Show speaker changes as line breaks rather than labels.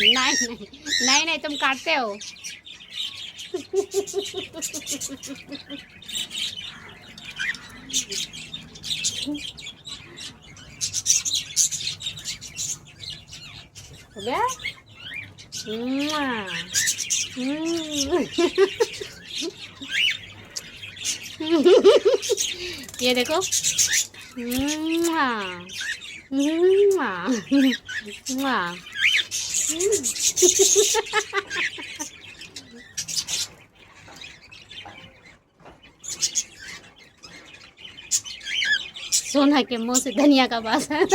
नहीं नहीं नहीं, तुम काटते हो। हो गया। ये देखो। सोना के मुंह से धनिया का बास है।